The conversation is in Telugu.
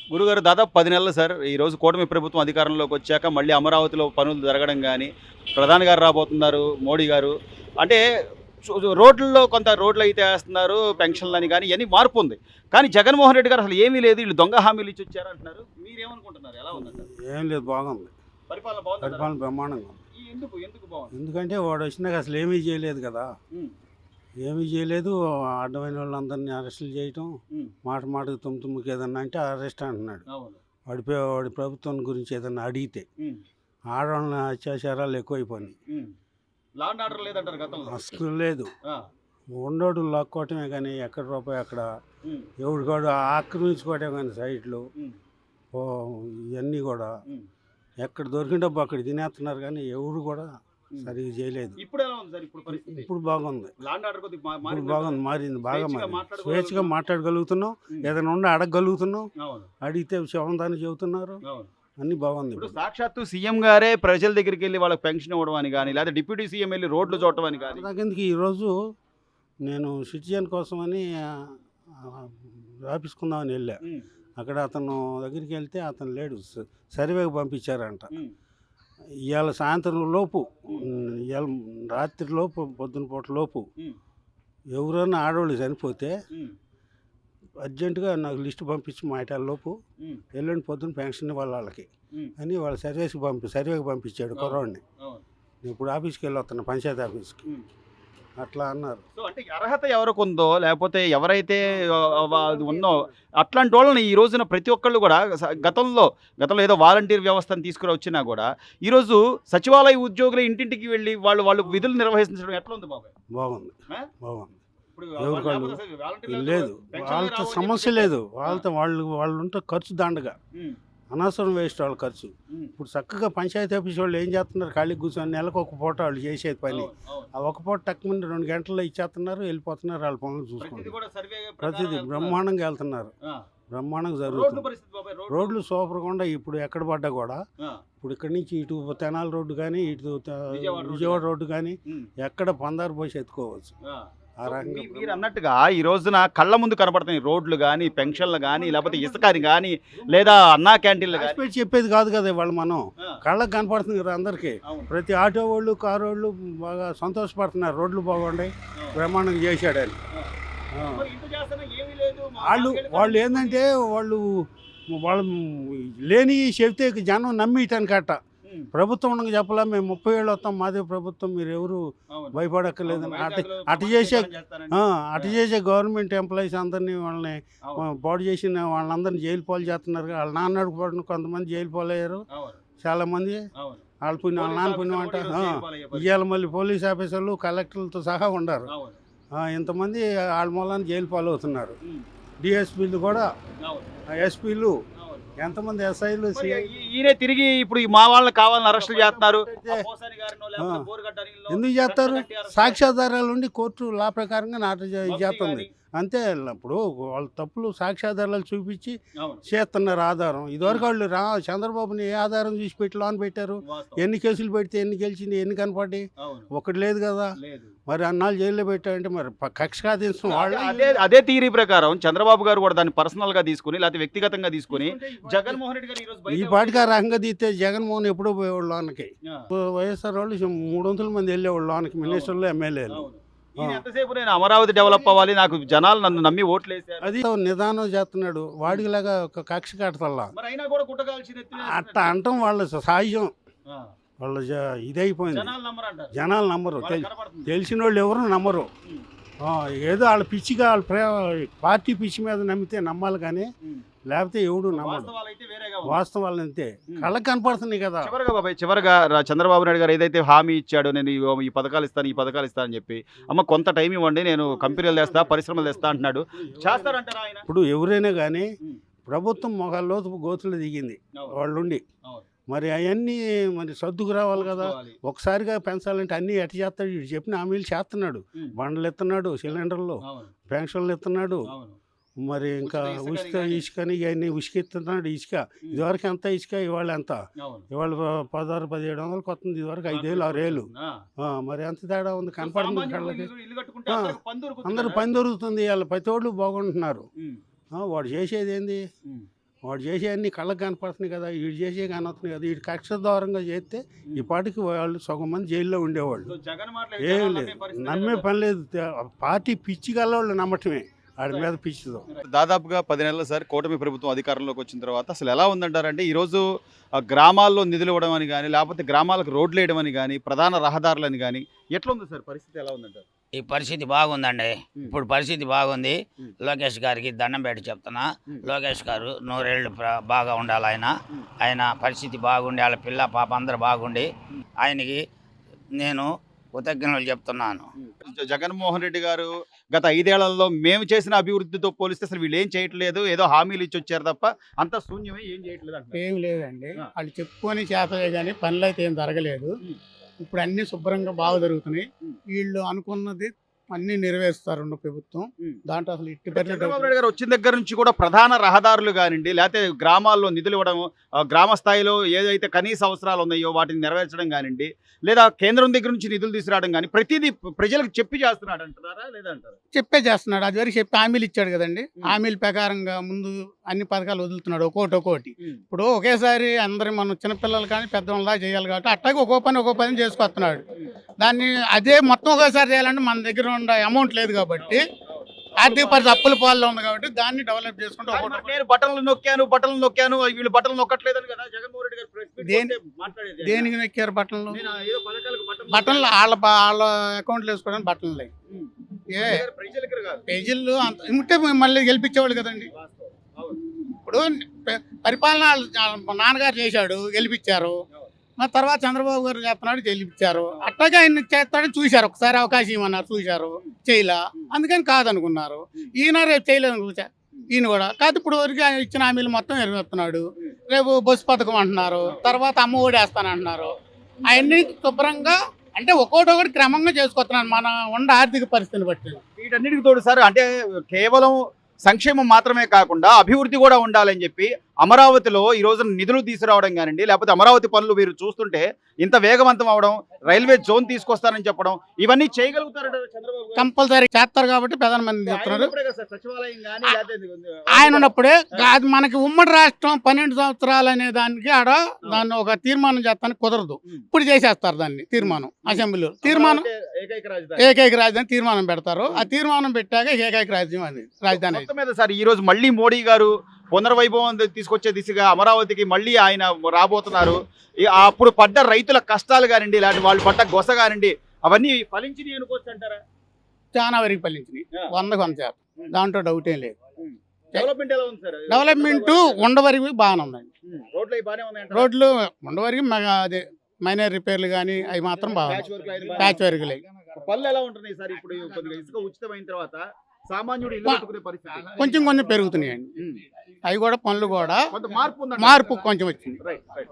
గురుగారు దాదాపు 10 నెలలు సార్. ఈరోజు కూటమి ప్రభుత్వం అధికారంలోకి వచ్చాక మళ్ళీ అమరావతిలో పనులు జరగడం గాని, ప్రధాని గారు రాబోతున్నారు మోడీ గారు. అంటే రోడ్లలో కొంత రోడ్లయితే ఏస్తున్నారు, పెన్షన్‌లని గాని ఇయన్నీ మార్పుంది. కానీ జగన్మోహన్ రెడ్డి గారు అసలు ఏమీ లేదు. ఈళ్ళు దొంగ హామీలు ఇచ్చొచ్చారంటున్నారు. మీరేమనుకుంటున్నారు? ఎలా ఉందంటారు? ఏం లేదు, బాగుంది. పరిపాలన బావుందంటారా? పరిపాలన బ్రహ్మాండంగా ఉంది. ఎందుకు బావుంది? ఎందుకంటే వాడొచ్చినాక అసలు ఏమీ చేయలేదు కదా! హ్మ్. ఏమీ చేయలేదు. అడ్డమైన వాళ్ళందరినీ అరెస్టులు చేయటం, హ్మ్. మాటకు తుమ్ముకి ఏదన్నా అంటే అరెస్ట్ అంటున్నాడు. అవును. వాడి ప్రభుత్వం గురించి ఏదన్నా అడిగితే. హ్మ్. ఆడవాళ్ళ అత్యాచారాలు ఎక్కువైపోయినాయి. హ్మ్. లా అండ్ ఆర్డర్ లేదంటారు గతంలో. అసలు లేదు. ఆ! ఉన్నోడు లాక్కోవటమే కానీ ఎక్కడ రూపాయి అక్కడ హ్మ్. ఎవడికాడు ఆక్రమించుకోవటం కానీ సైట్లు హ్మ్. ఓ ఇవన్నీ కూడా హ్మ్. ఎక్కడ దొరికిన డబ్బు అక్కడ తినేస్తున్నారు కానీ ఎవరు కూడా సరిగ్గా చేయలేదు. ఇప్పుడు ఎలా ఉంది సార్ ఇప్పుడు పరిస్థితి? ఇప్పుడు బాగుంది. లా అండ్ ఆర్డర్ కొద్దిగా ఇప్పుడు బాగుంది, మారింది, బాగా స్వేచ్ఛగా మారింది. స్వేచ్ఛగా మాట్లాడగలుగుతున్నాం. హ్మ్. ఏదైనా ఉండి అడగగలుగుతున్నాం. అవును. అడిగితే శవందాన్ని చెబుతున్నారు. అవును. అన్నీ బాగుంది. ఇప్పుడు ఇప్పుడు సాక్షాత్తు సీఎం గారే ప్రజల దగ్గరికి వెళ్ళి వాళ్ళకి పెన్షన్ ఇవ్వడం అని కానీ, లేదా డిప్యూటీ సీఎం వెళ్ళి రోడ్లు చూడటం అని కానీ. నాకెందుకు ఈరోజు నేను సిటిజన్ కోసమని రాపించుకుందామని వెళ్ళా. హ్మ్. అక్కడ అతను దగ్గరికి వెళ్తే అతను లేడు. సర్వేకి పంపించారంట. హ్మ్. ఇవాళ సాయంత్రం లోపు, ఇవాళ రాత్రి లోపు, పొద్దున పూట లోపు హ్మ్. ఎవరైనా ఆడవాళ్ళు చనిపోతే హ్మ్. అర్జెంటుగా నాకు లిస్టు పంపించి మా లోపు హ్మ్. ఎల్లుండి పొద్దున్న పెన్షన్ ఇవ్వాలి వాళ్ళకి హ్మ్. అని వాళ్ళ సర్వేకి పంపించాడు కుర్రోడిని. అవును. నేను ఇప్పుడు ఆఫీస్కి వెళ్ళి వస్తాను, పంచాయతీ ఆఫీస్కి. హ్మ్. అట్లా అన్నారు. సో అంటే అర్హత ఎవరికి ఉందో, లేకపోతే ఎవరైతే అది ఉందో అట్లాంటి వాళ్ళని ఈ రోజున ప్రతి ఒక్కళ్ళు కూడా గతంలో ఏదో వాలంటీర్ వ్యవస్థను తీసుకురొచ్చినా కూడా ఈరోజు సచివాలయ ఉద్యోగులు ఇంటింటికి వెళ్ళి వాళ్ళు విధులు నిర్వహించడం ఎట్లా ఉంది బాబాయ్? బాగుంది, ఆ? బాగుంది. ఇప్పుడు ఎవరు వాళ్ళు వాళ్ళు లేకపోతే అసలు వాలంటీర్లు లేదు, పెన్షన్లే వాళ్ళతో రావు అని సమస్య చెప్పి లేదు. వాళ్ళతో వాళ్ళు ఉంటే ఖర్చు దండగా, హ్మ్. అనవసరం వేస్ట్ వాళ్ళ ఖర్చు. హ్మ్. ఇప్పుడు చక్కగా పంచాయతీ ఆఫీస్ వాళ్ళు ఏం చేస్తున్నారు, ఖాళీ కూర్చొని నెలకు ఒక పూట వాళ్ళు చేసేది పని. అవును. అవును. ఆ ఒక పూట తక్కువ 2 గంటల్లో ఇచ్చేస్తున్నారు, వెళ్ళిపోతున్నారు, వాళ్ళ పనులు ప్రతిది చూసుకుంటారు. కూడా సర్వే ప్రకారం ప్రతిదీ వెళ్తున్నారు. బ్రహ్మాండంగా వెళ్తున్నారు, ఆ. బ్రహ్మాండంగా రోడ్లు జరుగుతుంది. పరిస్థితి బాబాయ్, రోడ్లు సూపర్గా ఉండే. ఇప్పుడు ఎక్కడ పడ్డా కూడా ఆ. ఇప్పుడు ఇక్కడి నుంచి ఇటు తెనాలి రోడ్డు కానీ, ఇటు విజయవాడ విజయవాడ రోడ్డు కానీ హ్మ్. ఎక్కడ పందారు పోసి ఎత్తుకోవచ్చు. ఆ. ఆ సో రకంగా మీరు అన్నట్టుగా ఈ రోజున కళ్ళ ముందు కనపడుతున్నాయి రోడ్లు కానీ, పెన్షన్లు కానీ, లేకపోతే ఇసుక అని కానీ, లేదా అన్నా క్యాంటీన్లు కానీ. రాసిపెట్టి చెప్పేది కాదు కదా ఇవాళ మనం. ఆ. కళ్ళకు కనపడుతుంది కదా అందరికీ. అవును. ప్రతి ఆటో వాళ్ళు, కారు వాళ్ళు బాగా సంతోషపడుతున్నారు, రోడ్లు బాగుంటాయి, బ్రహ్మాండంగా చేశాడని. ఆ. మరి ఇంత చేస్తున్నా ఏమీ లేదు. వాళ్ళు ఏంటంటే వాళ్ళు లేని చెబితే జనం నమ్మిటానికట్ట. హ్మ్. ప్రభుత్వం ఉండగా చెప్పలా, మేము 30 ఏళ్ళు వస్తాం, మాదే ప్రభుత్వం, మీరు ఎవరు అవును. భయపడక్కర్లేదని. అవును. వైజాగ్లో అటు చేసే ప్రమాణ చేస్తారని. అటు చేసే గవర్నమెంట్ ఎంప్లాయీస్ అందరినీ వాళ్ళని అవును. పాడు చేసిన వాళ్ళందరినీ జైలు పాలు చేస్తున్నారు. వాళ్ళ నాన్న అడుగుపడిన కొంతమంది జైలు పాలయ్యారు, అవును. చాలామంది. అవును. వాళ్ళ పుణ్యం, వాళ్ళ నాన్న పుణ్యం అంట. ఇవాళ మళ్ళీ పోలీస్ ఆఫీసర్లు, కలెక్టర్లతో సహా ఉండరు. అవును. ఇంతమంది వాళ్ళ మూలాన్ని జైలు పాలు అవుతున్నారు. హ్మ్. డిఎస్పీలు కూడా, అవును. ఎస్పీలు, అవును. ఎంతమంది ఎస్ఐలు, మరి ఈయనే తిరిగి ఇప్పుడు మా వాళ్ళని కావాలని అరెస్టులు చేస్తున్నారు. అయితే ఆ పోసాని గారినో లేకపోతే బోరుగడ్డ అనిల్నో ఎందుకు చేస్తారు? కట్టకట్టి అరెస్ట్ సాక్ష్యాధారాలు ఉండి కోర్టు లా ప్రకారంగా నాట మంత్రి చేస్తుంది. గాని. అంతే. ఇప్పుడు వాళ్ళ తప్పులు సాక్ష్యాధారాలు చూపించి అవును. చేస్తున్నారు ఆధారం. ఇదివరకు వాళ్ళు చంద్రబాబుని ఏ ఆధారం చూసి పెట్టి లోన్ పెట్టారు? వాస్తవం. ఎన్ని కేసులు పెడితే ఎన్ని గెలిచింది, ఎన్ని కనపడ్డాయి? అవును. ఒకటి లేదు కదా. లేదు. మరి అన్నాళ్ళు జైల్లో పెట్టారంటే మరి కక్ష సాధించడం వాళ్ళ. అదే థియరీ ప్రకారం చంద్రబాబు గారు కూడా దాన్ని పర్సనల్ గా తీసుకుని లేకపోతే వ్యక్తిగతంగా తీసుకుని జగన్మోహన్ రెడ్డి గారు ఈ రోజు ఈ బయట పాటికి ఆ రకంగా తీస్తే జగన్మోహన్ ఎప్పుడో పోయేవాళ్ళు లోనకి. ఆ. వైఎస్ఆర్ వాళ్ళు 300 మంది వెళ్ళేవాళ్ళు లోనకి, మినిస్టర్లు, ఎమ్మెల్యేలు. అవును. ఈయన ఎంతసేపు నేను అమరావతి డెవలప్ అవ్వాలి, నాకు జనాలు నన్ను నమ్మి ఓట్లు వేసారు. అది నిదానం చేస్తున్నాడు. వాడికిలాగా ఒక కక్ష కడతల్లా. మరి అయినా కూడా గుట్టకాల్సిన అట్లా అంటాం వాళ్ళ సహజం. వాళ్ళ ఇదైపోయింది. జనాలు నమ్మరంటారు. జనాలు నమ్మరు. వాళ్ళకి కనపడుతుంది. తెలిసిన వాళ్ళు ఎవరు నమ్మరు. ఉమ్. ఏదో వాళ్ళ పిచ్చిగా వాళ్ళ పార్టీ పిచ్చి మీద నమ్మితే నమ్మాలి కానీ ఉమ్. లేకపోతే ఎవడు నమ్మడు. వాస్తవాలైతే వేరేగా ఉంది. వాస్తవాలు అంతే, కళ్ళకి కనపడుతున్నాయి కదా. చివరిగా బాబాయ్, చివరిగా చంద్రబాబు నాయుడు గారు ఏదైతే హామీ ఇచ్చాడో, నేను ఈ పథకాలు ఇస్తాను, ఈ పథకాలు ఇస్తానని చెప్పి, అమ్మ కొంత టైం ఇవ్వండి, నేను కంపెనీలు తెస్తా, పరిశ్రమలు తెస్తా అంటున్నాడు. చేస్తారంటారా ఆయన? ఇప్పుడు ఎవరైనా కానీ ఉమ్. ప్రభుత్వం మొగాల్లో గోతులు దిగింది అవును. వాళ్ళుండి. అవును. మరి అవన్నీ మరి సర్దుకు రావాలి కదా. చూసుకోవాలి. ఒకసారిగా పెంచాలంటే అన్నీ ఎట్ట చేస్తాడు? ఇటు చెప్పిన హామీలు చేస్తున్నాడు. ఉమ్. బండ్లు ఎత్తున్నాడు, సిలిండర్లు, అవును. పెన్షన్లు ఎత్తున్నాడు. అవును. మరి ఇంకా ఉచిత ఇసుకని ఇవన్నీ ఇసుకెత్తున్నాడు. ఇసుక ఇదివరకు ఎంత ఇసుక, ఇవాళ ఎంత? అవును. ఇవాళ 16,000-1700 వస్తుంది, ఇదివరకు 5,000 6,000. మరి ఎంత తేడా ఉంది కనపడుతుంది కళ్ళకి. ఇల్లు కట్టుకుంటే అందరికి పని దొరుకుతుంది అందరూ కదా. పని దొరుకుతుంది. వాళ్ళ ప్రతి వాళ్ళు బాగుంటున్నారు. ఉమ్. వాడు చేసేది ఏంది? ఉమ్. వాడు చేసే అన్ని కళ్ళకు కనపడుతున్నాయి కదా, వీడు చేసే కనవుతున్నాయి కదా, వీడు కక్ష దూరంగా చేస్తే ఈ పాటికి వాళ్ళు సగం మంది జైల్లో ఉండేవాళ్ళు. సో జగన్ మాటలు ఏం జనాలు లేదు, నమ్మే పరిస్థితి నమ్మే లేదా? పని లేదు. పార్టీ పిచ్చి గల్లోళ్ళు నమ్మటమే, వాడి మీద పిచ్చిదో. దాదాపుగా 10 నెలలు సార్ కూటమి ప్రభుత్వం అధికారంలోకి వచ్చిన తర్వాత అసలు ఎలా ఉందంటారంటే ఈరోజు గ్రామాల్లో నిధులు ఇవ్వడం అని కానీ లేకపోతే గ్రామాలకు రోడ్లు వేయడం అని కానీ ప్రధాన రహదారులని కానీ ఎట్లా ఉంది సార్, పరిస్థితి ఎలా ఉందంటారు? ఈ పరిస్థితి బాగుందండి. ఇప్పుడు పరిస్థితి బాగుంది. లోకేష్ గారికి దండం పెట్టి చెప్తున్నా, లోకేష్ గారు 100 ఏళ్ళు బాగా ఉండాలి. ఆయన పరిస్థితి బాగుండి వాళ్ళ పిల్ల పాప అందరూ బాగుండి ఆయనకి నేను కృతజ్ఞతలు చెప్తున్నాను. జగన్మోహన్ రెడ్డి గారు గత 5 ఏళ్లలో మేము చేసిన అభివృద్ధితో పోలిస్తే అసలు వీళ్ళు ఏం చేయట్లేదు, ఏదో హామీలు ఇచ్చి వచ్చారు తప్ప అంత శూన్యమే, ఏం చేయట్లేదు అంటారు. ఏం లేదండి, వాళ్ళు చెప్పుకొని చేతలే కానీ పనులు అయితే ఏం జరగలేదు. ఇప్పుడు అన్ని శుభ్రంగా బాగా జరుగుతున్నాయి. వీళ్ళు అనుకున్నది అన్ని నెరవేరుస్తారు ప్రభుత్వం. దాంట్లో అసలు ఇట్టి చంద్రబాబు నాయుడు గారు వచ్చిన దగ్గర నుంచి కూడా ప్రధాన రహదారులు కానివ్వండి లేకపోతే గ్రామాల్లో నిధులు ఇవ్వడం, గ్రామ స్థాయిలో ఏదైతే కనీస అవసరాలు ఉన్నాయో వాటిని నెరవేర్చడం కానివ్వండి లేదా కేంద్రం దగ్గర నుంచి నిధులు తీసుకురావడం కానీ ప్రతిదీ ప్రజలకు చెప్పి చేస్తున్నాడు అంటారా లేదంటారా? చెప్పే చేస్తున్నాడు. అది వరకు చెప్పి హామీలు ఇచ్చాడు కదండి. హామీల ప్రకారంగా ముందు అన్ని పథకాలు వదులుతున్నాడు ఒక్కోటి. ఇప్పుడు ఒకేసారి అందరి మనం చిన్నపిల్లలు కానీ పెద్దవాళ్ళ చేయాలి కాబట్టి అట్టాగే ఒక్కో పని చేసుకొస్తున్నాడు. దాన్ని అదే మొత్తం ఒకేసారి చేయాలంటే మన దగ్గర ఉన్న అమౌంట్ లేదు కాబట్టి, ఆర్థిక పరిస్థితి అప్పుల పాల్లో ఉంది కాబట్టి దాన్ని డెవలప్ చేసుకుంటూ నేను బటన్లు నొక్కాను వీళ్ళు బటన్లు నొక్కట్లేదని కదా జగన్మోహన్ రెడ్డి గారు ప్రెస్ మీట్ దేని- పెడితే మాట్లాడేది. దేనికి నొక్కారు బట్టలు? నేను ఏదో పథకాలకు బట్టలు వాళ్ళ అకౌంట్లు వేసుకోవడానికి బట్టలు లేవు. ఏ ప్రజలకు కాదు. పేజీలు అంత ఉంటే మళ్ళీ గెలిపించేవాళ్ళు కదండి. అవును. ఇప్పుడు పరిపాలన వాళ్ళ నాన్నగారు చేశాడు, గెలిపించారు. మరి తర్వాత చంద్రబాబు గారు చేస్తున్నాడు, గెలిపించారు. అట్లాగే ఆయన చేస్తాడని చూశారు, ఒకసారి అవకాశం ఇవ్వన్నారు, చూశారు, చేయలా, అందుకని కాదనుకున్నారు. ఈయన రేపు చేయలేదు ఈయన కూడా కాదు. ఇప్పుడు వరకు ఆయన ఇచ్చిన హామీలు మొత్తం నెరవేరుతున్నాడు. రేపు బస్సు పథకం అంటున్నారు, తర్వాత అమ్మ ఒడి వేస్తానంటున్నారు. అవన్నీ శుభ్రంగా అంటే ఒక్కొక్కటి క్రమంగా చేసుకొస్తున్నాను మన ఉన్న ఆర్థిక పరిస్థితిని బట్టి. వీటన్నిటికి తోడు సార్ అంటే కేవలం సంక్షేమం మాత్రమే కాకుండా అభివృద్ధి కూడా ఉండాలని చెప్పి అమరావతిలో ఈ రోజు నిధులు తీసుకురావడం కానివ్వండి లేకపోతే అమరావతి పనులు మీరు చూస్తుంటే ఇంత వేగవంతం అవడం, రైల్వే జోన్ తీసుకొస్తారని చెప్పడం, ఇవన్నీ చేయగలుగుతారట చంద్రబాబు గారు. కంపల్సరీ చేస్తారు కాబట్టి ప్రధానమంత్రి చెప్తున్నారు. ఆయన ఉన్నప్పుడే కదా సార్ సచివాలయం కానీ లేకపోతే ఆయన ఉన్నప్పుడే అది మనకి ఉమ్మడి రాష్ట్రం 12 సంవత్సరాలు అనే దానికి ఆడ దాన్ని ఒక తీర్మానం చేస్తానికి కుదరదు. ఇప్పుడు చేసేస్తారు దాన్ని తీర్మానం, అసెంబ్లీలో తీర్మానం, ఏకైక రాజధాని. ఏకైక రాజధాని తీర్మానం పెడతారు. ఆ తీర్మానం పెట్టాక ఏకైక రాజధాని మొత్తం మీద సార్ ఈ రోజు మళ్ళీ మోడీ గారు పునర్వైభవం తీసుకొచ్చే దిశగా అమరావతికి మళ్ళీ ఆయన రాబోతున్నారు. అప్పుడు పడ్డ రైతుల కష్టాలు కానివ్వండి ఇలాంటి వాళ్ళు పడ్డ గొస కానివ్వండి అవన్నీ ఫలించినవి అనుకోవచ్చు అంటారా? చాలా వరకు ఫలించినాయి, 100%. దాంట్లో డౌట్ ఏం లేదు. డెవలప్మెంట్ ఎలా ఉంది సార్? డెవలప్మెంట్ ఉండవరకు బాగానే ఉందండి. రోడ్లు అవి బాగానే ఉన్నాయి. రోడ్లు ఉండవరకు అదే మైనర్ రిపేర్లు కానీ అవి మాత్రం బాగున్నాయి. ప్యాచ్ వర్క్లు పళ్ళు ఎలా ఉంటున్నాయి సార్? ఇప్పుడు కొద్దిగా ఇసుక ఉచితమైన తర్వాత సామాన్యుడు ఇల్లు కట్టుకునే పరిస్థితి కొంచెం పెరుగుతున్నాయండి. అవి కూడా పనులు కూడా కొంత మార్పు మార్పు కొంచెం వచ్చింది. రైట్.